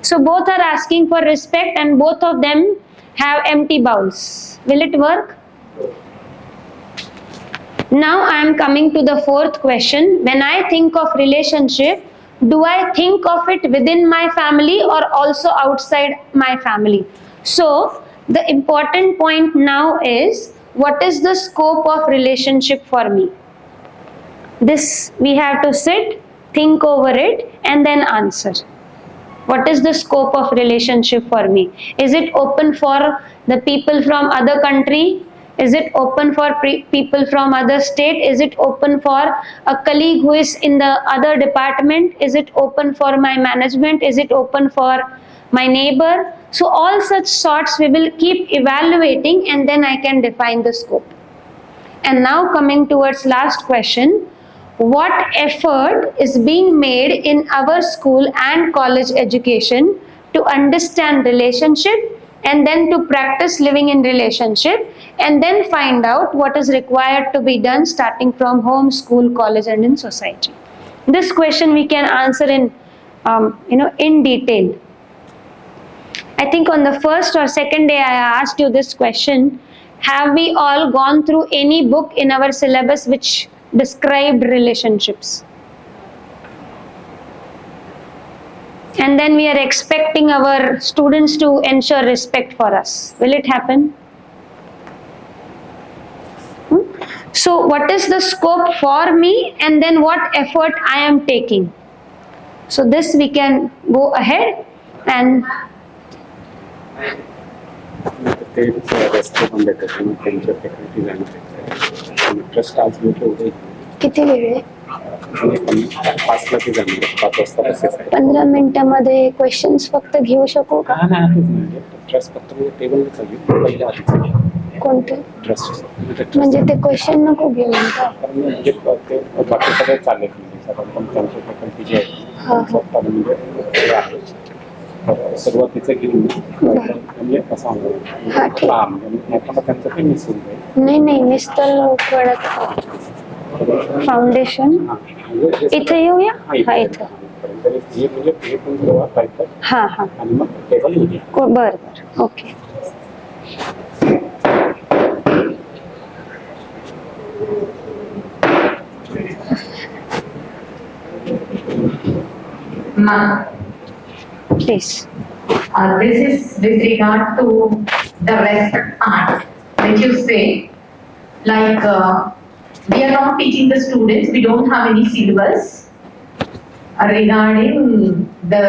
So both are asking for respect and both of them have empty bowls. Will it work? Now I am coming to the 4th question. When I think of relationship, do I think of it within my family or also outside my family? So the important point now is, what is the scope of relationship for me? This we have to sit, think over it, and then answer. What is the scope of relationship for me? Is it open for the people from other country? Is it open for people from other state? Is it open for a colleague who is in the other department? Is it open for my management? Is it open for my neighbor? So all such sorts we will keep evaluating, and then I can define the scope. And now coming towards last question, what effort is being made in our school and college education to understand relationship and then to practice living in relationship, and then find out what is required to be done starting from home, school, college, and in society? This question we can answer in in detail. I think on the first or second day I asked you this question: have we all gone through any book in our syllabus which described relationships? And then we are expecting our students to ensure respect for us. Will it happen? So what is the scope for me, and then what effort I am taking? So this we can go ahead and ते रस्ते पण देतात आणि त्यांच्या faculty जाणार trust आज लोक एवढे किती वेळ आहे? 5ला ते जाणार 5 वाजता बसेस आहे 15 मिनिटांमध्ये क्वेश्चन्स फक्त घेऊ शकू का? नाही आहेच म्हणजे ट्रस्ट फक्त म्हणजे टेबल चालू पहिल्या आधीच घ्या कोणते? ट्रस्ट म्हणजे ते क्वेश्चन नको घेऊ का? म्हणजे ते बाकी सगळे चालले पण त्यांच्या फॅकल्टी जे आहेत स्वतः म्हणजे ते आहे. सुरुवातीचं घेऊन म्हणजे असं हा, ठीक. म्हणजे त्यांचं ते मिस होऊन जाईल नाही मिस्टर कळत फाउंडेशन इथे येऊया. हा इथं. म्हणजे हे पण सुरुवात पाहिजे हा हा आणि मग टेबल येऊ बरं okay. Ma'am, please. this is with regard to the respect part, which you say, like we are not teaching the students, we don't have any syllabus regarding the,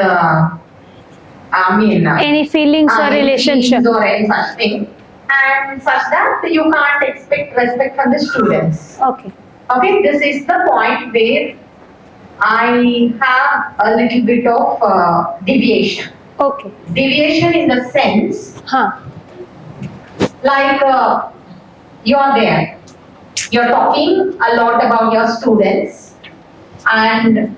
Any feelings or relationship? or any such thing, and such that you can't expect respect from the students. Okay. Okay, this is the point where I have a little bit of deviation. Okay. Deviation in the sense, Huh. like you are there, you're talking a lot about your students, and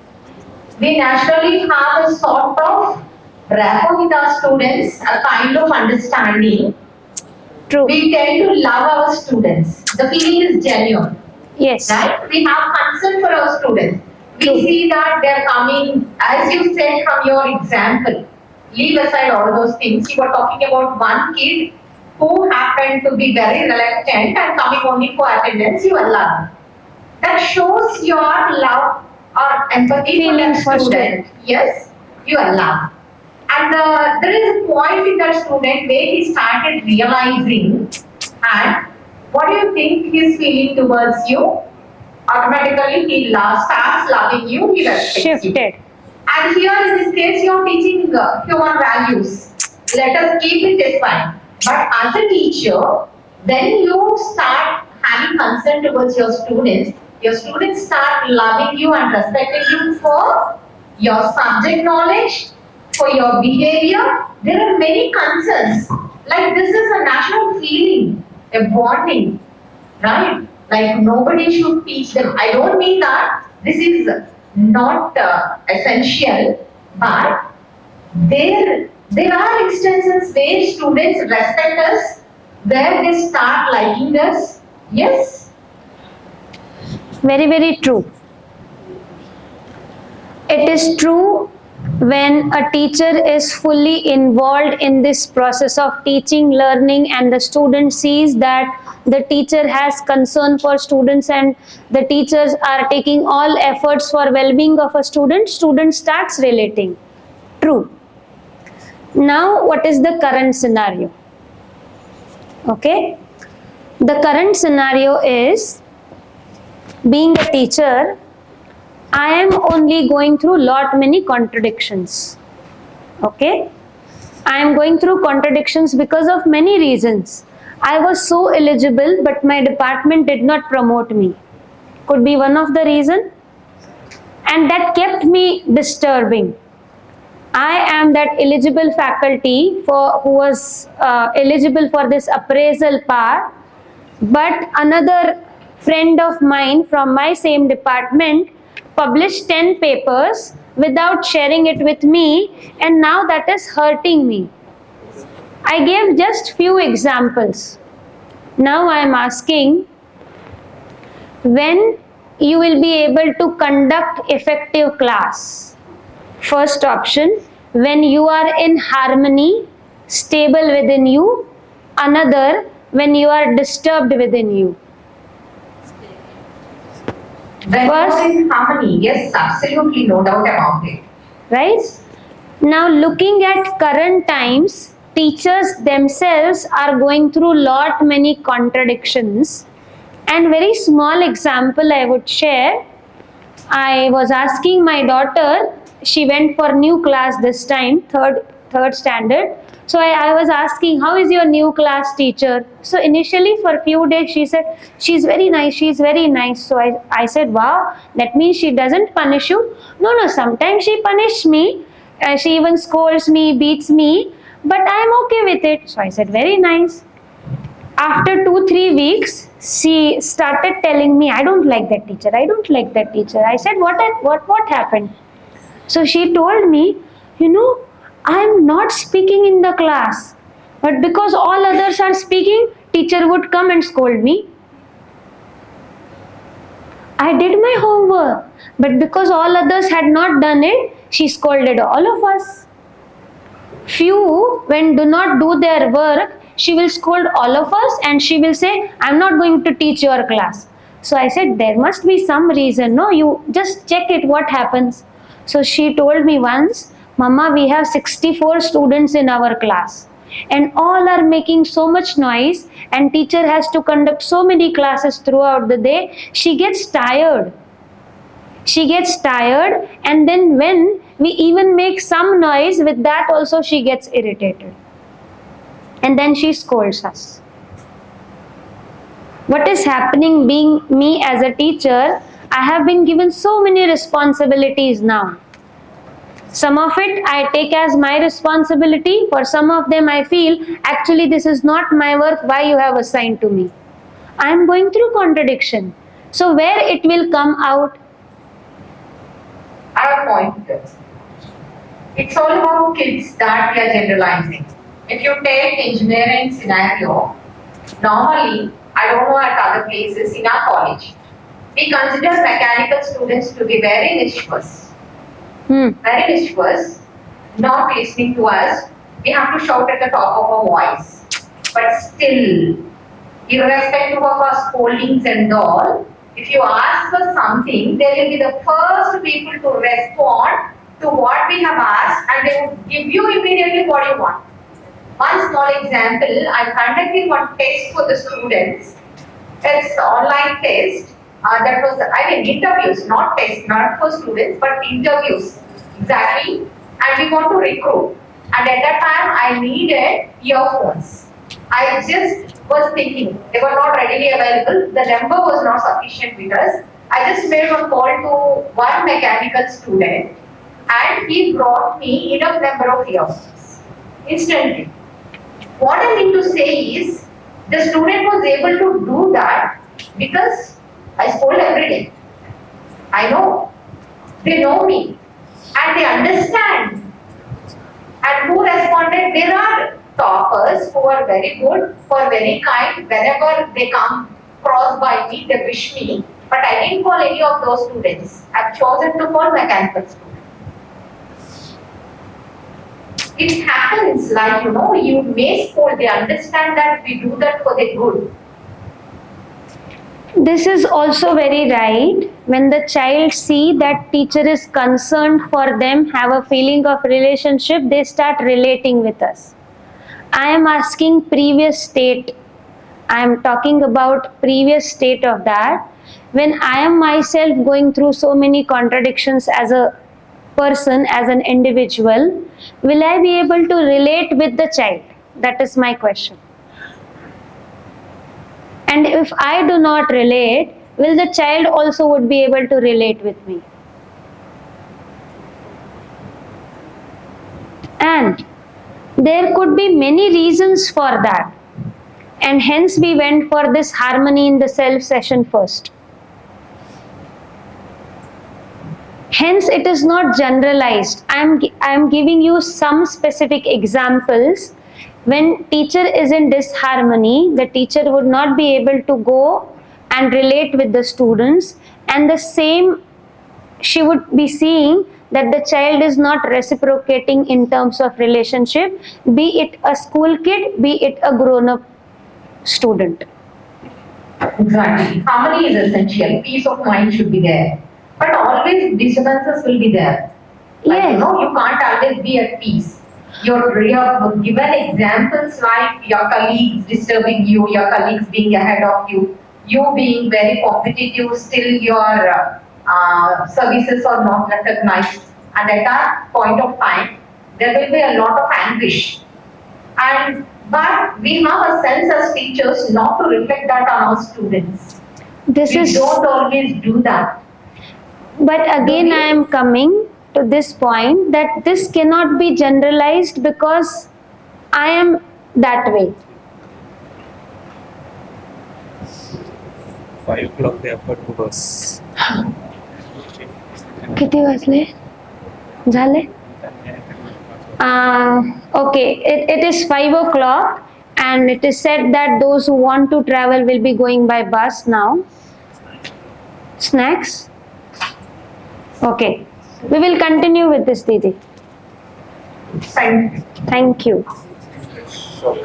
we naturally have a sort of rapport with our students, a kind of understanding. True. We tend to love our students. The feeling is genuine. Yes. Right? We have concern for our students. We True. see that they're coming, as you said from your example, leave aside all those things. You were talking about one kid who happened to be very reluctant and coming only for attendance. You allow. That shows your love or empathy Feeling for for that student. Yes, you allow. And there is a point in that student where he started realizing, and what do you think he is feeling towards you? Automatically he starts loving you, he respects you. Shifted. And here in this case you are teaching human values. Let us keep it aside. But as a teacher, when you start having concern towards your students start loving you and respecting you for your subject knowledge, for your behavior. There are many concerns. Like this is a natural feeling, a bonding, right? Like nobody should teach them. I don't mean that this is not essential, but there are instances where students respect us, where they start liking us. Yes. Very, very true. It is true when a teacher is fully involved in this process of teaching, learning, and the student sees that the teacher has concern for students and the teachers are taking all efforts for well-being of a student starts relating. True. Now, what is the current scenario? Okay. The current scenario is, being a teacher, I am only going through many contradictions. Okay. I am going through contradictions because of many reasons. I was so eligible, but my department did not promote me. Could be one of the reason. And that kept me disturbing. I am that eligible faculty who was eligible for this appraisal part, but another friend of mine from my same department published 10 papers without sharing it with me, and now that is hurting me. I gave just few examples. Now I am asking, when you will be able to conduct effective class? First option, when you are in harmony, stable within you. Another, when you are disturbed within you. When you are in harmony, yes, absolutely, no doubt about it. Right? Now looking at current times, teachers themselves are going through many contradictions. And very small example I would share. I was asking my daughter she went for new class this time, third standard. So I was asking, how is your new class teacher? So initially for a few days she said, she's very nice, she's very nice. So I said, wow, that means she doesn't punish you? No, sometimes she punishes me. She even scolds me, beats me, but I'm okay with it. So I said, very nice. After 2-3 weeks, she started telling me, I don't like that teacher, I don't like that teacher. I said, what happened? So she told me, I'm not speaking in the class, but because all others are speaking, teacher would come and scold me. I did my homework, but because all others had not done it, she scolded all of us. Few, when do not do their work, she will scold all of us and she will say, I'm not going to teach your class. So I said, there must be some reason. No, you just check it, what happens. So she told me once, Mama, we have 64 students in our class and all are making so much noise and teacher has to conduct so many classes throughout the day. She gets tired. And then when we even make some noise, with that also she gets irritated. And then she scolds us. What is happening being me as a teacher, I have been given so many responsibilities now. Some of it I take as my responsibility. For some of them I feel, actually this is not my work, why you have assigned to me? I am going through contradiction. So where it will come out? I have a point here. It's all about kids that we are generalizing. If you take engineering scenario, normally, I don't know at other places in our college, we consider mechanical students to be very mischievous. Very mischievous, not listening to us. We have to shout at the top of our voice. But still, irrespective of our scoldings and all, if you ask for something, they will be the first people to respond to what we have asked and they will give you immediately what you want. One small example, I'm conducting one test for the students. It's online test. That was, interviews, not tests, not for students, but interviews. Exactly. And we want to recruit. And at that time, I needed earphones. I just was thinking, they were not readily available. The number was not sufficient with us. I just made a call to one mechanical student and he brought me enough number of earphones instantly. What I mean to say is, the student was able to do that because I scold every day. I know. They know me. And they understand. And who responded? There are toppers who are very good, who are very kind. Whenever they come cross by me, they wish me. But I didn't call any of those students. I've chosen to call mechanical students. It happens like, you may scold, they understand that we do that for their good. This is also very right. When the child see that teacher is concerned for them, have a feeling of relationship, they start relating with us. I am asking previous state. I am talking about previous state of that. When I am myself going through so many contradictions as a person, as an individual, will I be able to relate with the child? That is my question. And if I do not relate, will the child also would be able to relate with me? And there could be many reasons for that. And hence we went for this harmony in the self session first. Hence it is not generalized. I am giving you some specific examples. When teacher is in disharmony, the teacher would not be able to go and relate with the students, and the same she would be seeing that the child is not reciprocating in terms of relationship, be it a school kid, be it a grown-up student. Exactly. Harmony is essential. Peace of mind should be there. But always disturbances will be there. Like, Yes. You can't always be at peace. You're given examples like your colleagues disturbing you, your colleagues being ahead of you, you being very competitive, still your services are not recognized, and at that point of time, there will be a lot of anguish. But we have a sense as teachers not to reflect that on our students. This We is, don't always do that. but again, I am coming to this point that this cannot be generalized because I am that way. 5 o'clock they have got to bus. किती वाजले? झाले? Okay, it is 5 o'clock and it is said that those who want to travel will be going by bus now. Snacks? Okay, we will continue with this, Didi. Thank you. Thank you. So,